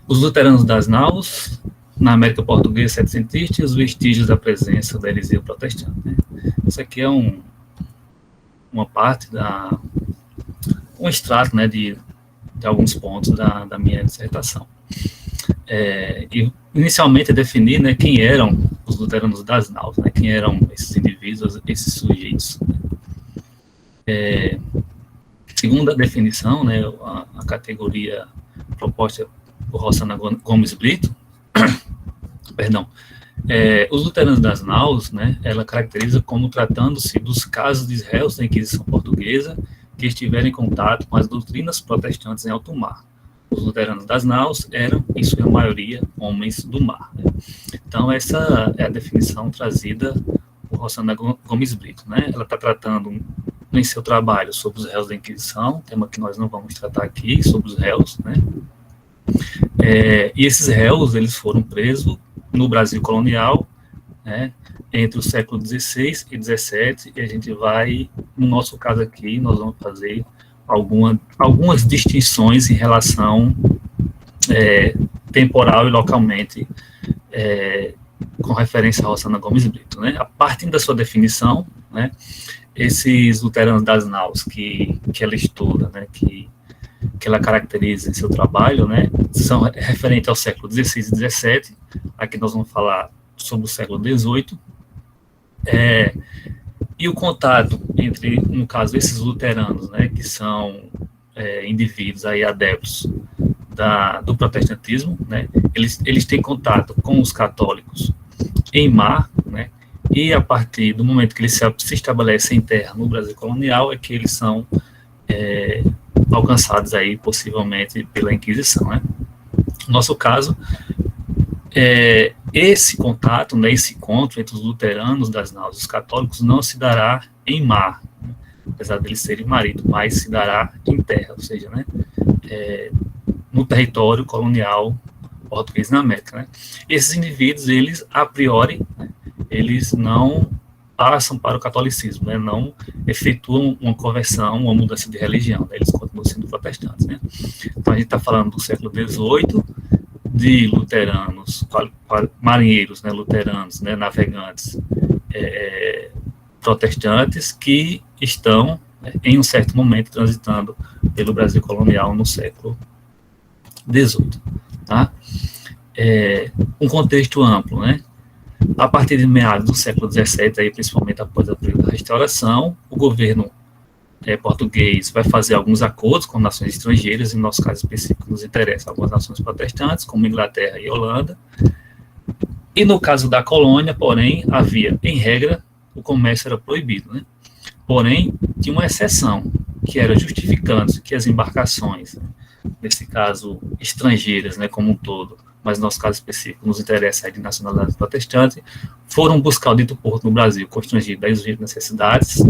Os luteranos das naus, na América Portuguesa setecentista, e os vestígios da presença da heresia protestante. Né? Isso aqui é uma parte um extrato, né, de alguns pontos da minha dissertação. E inicialmente definir, né, quem eram os luteranos das naus, né, quem eram esses indivíduos, esses sujeitos. Segundo a definição, né, a categoria proposta por Rosana Gomes Brito, perdão, os luteranos das naus, né, ela caracteriza como tratando-se dos casos de réus da Inquisição Portuguesa que estiverem em contato com as doutrinas protestantes em alto mar. Os luteranos das naus eram, em sua maioria, homens do mar. Né? Então, essa é a definição trazida por Rosana Gomes Brito. Né? Ela está tratando em seu trabalho sobre os réus da Inquisição, tema que nós não vamos tratar aqui, sobre os réus, né? E esses réus, eles foram presos no Brasil colonial, né, entre o século XVI e XVII, e a gente vai, no nosso caso aqui, nós vamos fazer algumas distinções em relação temporal e localmente, com referência a Rosana Gomes Brito. Né? A partir da sua definição, né, esses luteranos das naus que ela estuda, né, que ela caracteriza em seu trabalho, né, são referentes ao século XVI e XVII. Aqui nós vamos falar sobre o século XVIII, e o contato entre, no caso, esses luteranos, né, que são indivíduos aí adeptos do protestantismo, né, eles têm contato com os católicos em mar, né, e a partir do momento que eles se estabelecem em terra no Brasil colonial é que eles são alcançados aí possivelmente pela Inquisição, né. No nosso caso, esse contato, né, esse encontro entre os luteranos das naus e os católicos não se dará em mar, né, apesar deles serem maridos, mas se dará em terra, ou seja, né, no território colonial português na América. Né. Esses indivíduos, eles, a priori, né, eles não passam para o catolicismo, né, não efetuam uma conversão, uma mudança de religião, né, eles continuam sendo protestantes. Né. Então, a gente está falando do século XVIII, de luteranos, marinheiros, né, luteranos, né, navegantes, protestantes, que estão, em um certo momento, transitando pelo Brasil colonial no século XVIII. Tá? Um contexto amplo, né? A partir de meados do século XVII, aí, principalmente após a período da restauração, o governo português vai fazer alguns acordos com nações estrangeiras, em nosso caso específico nos interessa algumas nações protestantes, como Inglaterra e Holanda, e no caso da colônia, porém, havia, em regra, o comércio era proibido, né? Porém, tinha uma exceção, que era justificando que as embarcações, né, nesse caso estrangeiras, né, como um todo, mas no nosso caso específico nos interessa de nacionalidade protestante, foram buscar o dito porto no Brasil, constrangido das necessidades.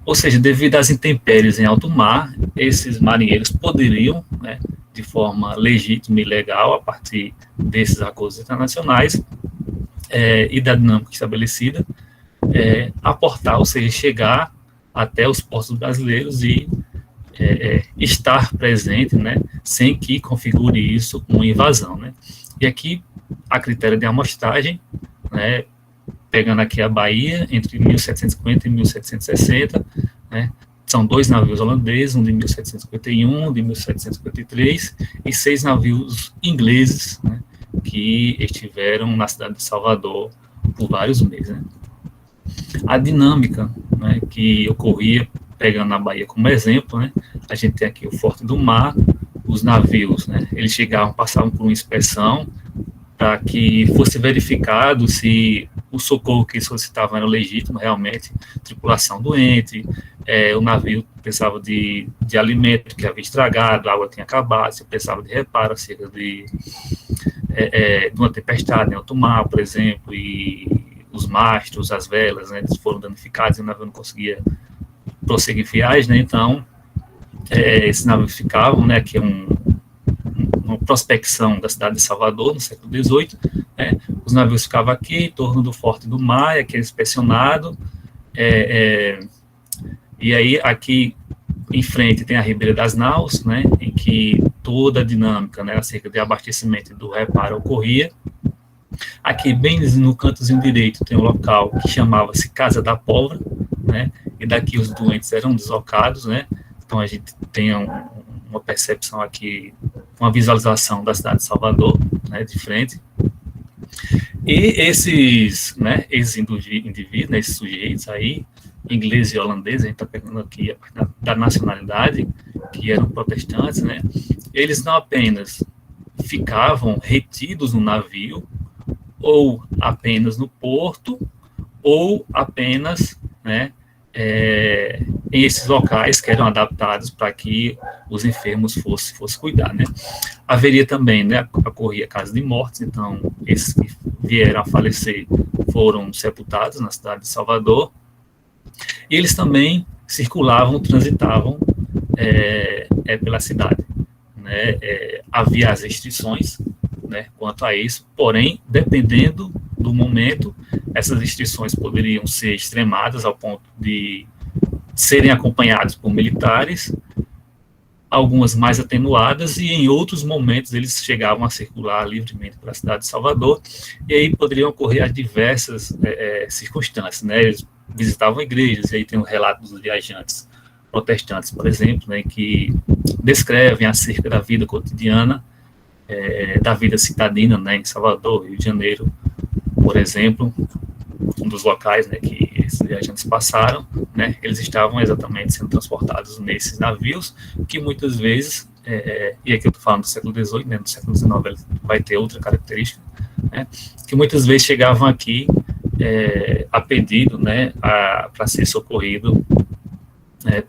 Ou seja, devido às intempéries em alto mar, esses marinheiros poderiam, né, de forma legítima e legal, a partir desses acordos internacionais e da dinâmica estabelecida, aportar, ou seja, chegar até os portos brasileiros e estar presente, né, sem que configure isso uma invasão. Né. E aqui, a critério de amostragem, né, pegando aqui a Bahia, entre 1750 e 1760, né, são 2 navios holandeses, um de 1751, um de 1753, e 6 navios ingleses, né, que estiveram na cidade de Salvador por vários meses. Né. A dinâmica, né, que ocorria, pegando a Bahia como exemplo, né, a gente tem aqui o Forte do Mar, os navios, né, eles passavam por uma inspeção, para que fosse verificado se o socorro que solicitavam era legítimo, realmente, tripulação doente, o navio precisava de alimento que havia estragado, a água tinha acabado, se precisava de reparo acerca de uma tempestade em alto mar, por exemplo, e os mastros, as velas, né, foram danificados e o navio não conseguia prosseguir viagem, né, então, esses navios ficavam, né, aqui uma prospecção da cidade de Salvador, no século XVIII, né, os navios ficavam aqui, em torno do Forte do Mar, aquele inspecionado, e aí aqui em frente tem a Ribeira das Naus, né, em que toda a dinâmica, né, acerca de abastecimento e do reparo ocorria. Aqui, bem no cantozinho direito, tem um local que chamava-se Casa da Pólvora, né, e daqui os doentes eram deslocados, né, então a gente tem uma percepção aqui, uma visualização da cidade de Salvador, né, de frente. E esses, né, indivíduos, né, esses sujeitos aí, ingleses e holandeses, a gente está pegando aqui da nacionalidade, que eram protestantes, né, eles não apenas ficavam retidos no navio, ou apenas no porto, ou apenas, né, em esses locais que eram adaptados para que os enfermos fossem cuidar, né. Haveria também, né, ocorria casos de mortes, então esses que vieram a falecer foram sepultados na cidade de Salvador, e eles também circulavam, transitavam pela cidade, né. Havia as restrições, né, quanto a isso, porém, dependendo do momento, essas restrições poderiam ser extremadas ao ponto de serem acompanhados por militares, algumas mais atenuadas, e em outros momentos eles chegavam a circular livremente pela cidade de Salvador, e aí poderiam ocorrer as diversas circunstâncias, né, eles visitavam igrejas, e aí tem o relato dos viajantes protestantes, por exemplo, né, que descrevem acerca da vida cotidiana, da vida citadina, né, em Salvador, Rio de Janeiro, por exemplo, um dos locais, né, que esses viajantes passaram, né, eles estavam exatamente sendo transportados nesses navios, que muitas vezes, e aqui eu estou falando do século XVIII, né, no século XIX vai ter outra característica, né, que muitas vezes chegavam aqui a pedido, né, para ser socorrido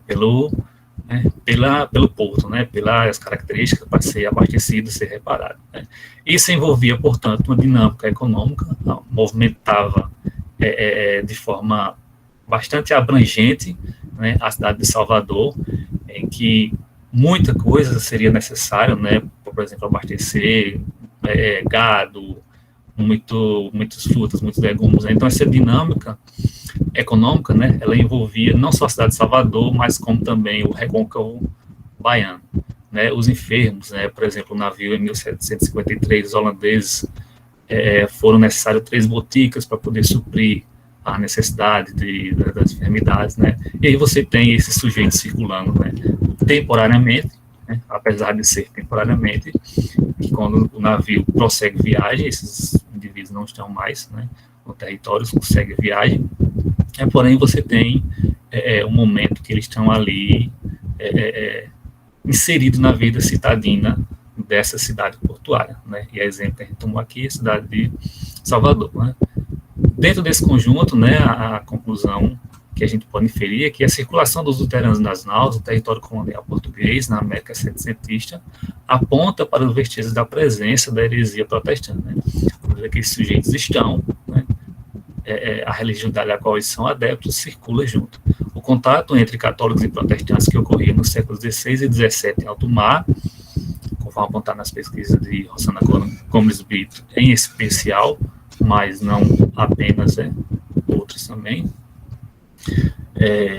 pelo porto, né, pelas características para ser abastecido, ser reparado, né. Isso envolvia, portanto, uma dinâmica econômica, movimentava de forma bastante abrangente, né, a cidade de Salvador, em que muita coisa seria necessário, né, por exemplo, abastecer gado, muitas frutas, muitos legumes, né. Então essa dinâmica econômica, né, ela envolvia não só a cidade de Salvador, mas como também o recôncavo baiano, né, os enfermos, né, por exemplo, o navio em 1753, os holandeses foram necessárias 3 boticas para poder suprir a necessidade das enfermidades, né, e aí você tem esses sujeitos circulando, né, temporariamente, né, apesar de ser temporariamente, que quando o navio prossegue viagem, esses indivíduos não estão mais, né, no território, consegue viagem, porém você tem um momento que eles estão ali inseridos na vida citadina dessa cidade portuária, né, e a exemplo que a gente tomou aqui é a cidade de Salvador, né. Dentro desse conjunto, né, a conclusão que a gente pode inferir é que a circulação dos luteranos nas naus, no território colonial português, na América setecentista, aponta para os vestígios da presença da heresia protestante, né, onde aqueles sujeitos estão, né, a religiosidade a qual eles são adeptos circula junto. O contato entre católicos e protestantes que ocorria nos séculos XVI e XVII em alto mar, conforme apontar nas pesquisas de Rosana Gomes Brito, em especial, mas não apenas, outros também.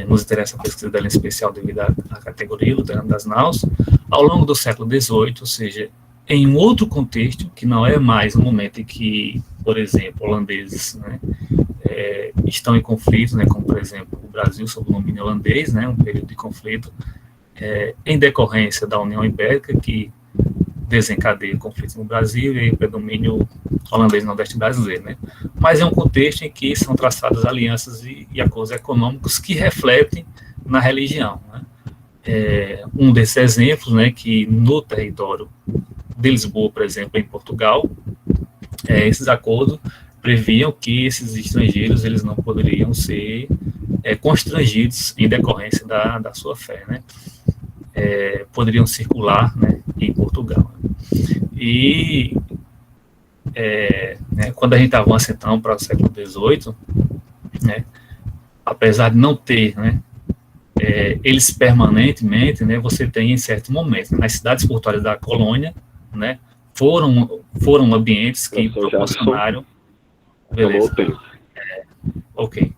Nos interessa a pesquisa dela em especial devido à categoria luterana das naus, ao longo do século XVIII, ou seja, em um outro contexto, que não é mais um momento em que, por exemplo, holandeses, né, estão em conflito, né, como, por exemplo, o Brasil sob o domínio holandês, né, um período de conflito em decorrência da União Ibérica, que desencadeia conflitos no Brasil e o predomínio holandês no Nordeste brasileiro, né? Mas é um contexto em que são traçadas alianças e acordos econômicos que refletem na religião, né? Um desses exemplos, né, que no território de Lisboa, por exemplo, em Portugal, esses acordos previam que esses estrangeiros eles não poderiam ser constrangidos em decorrência da sua fé, né? Poderiam circular, né, em Portugal. E né, quando a gente avança então para o século XVIII, né, apesar de não ter, né, eles permanentemente, né, você tem em certos momentos, nas cidades portuárias da colônia, né, foram ambientes que proporcionaram. Beleza. Ok.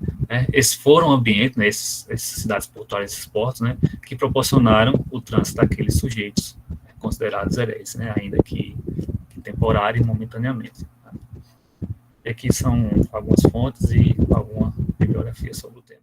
Esses foram ambientes, né, essas cidades portuárias, esses portos, né, que proporcionaram o trânsito daqueles sujeitos, considerados hereges, né? Ainda que temporário e momentaneamente. Tá? E aqui são algumas fontes e alguma bibliografia sobre o tema.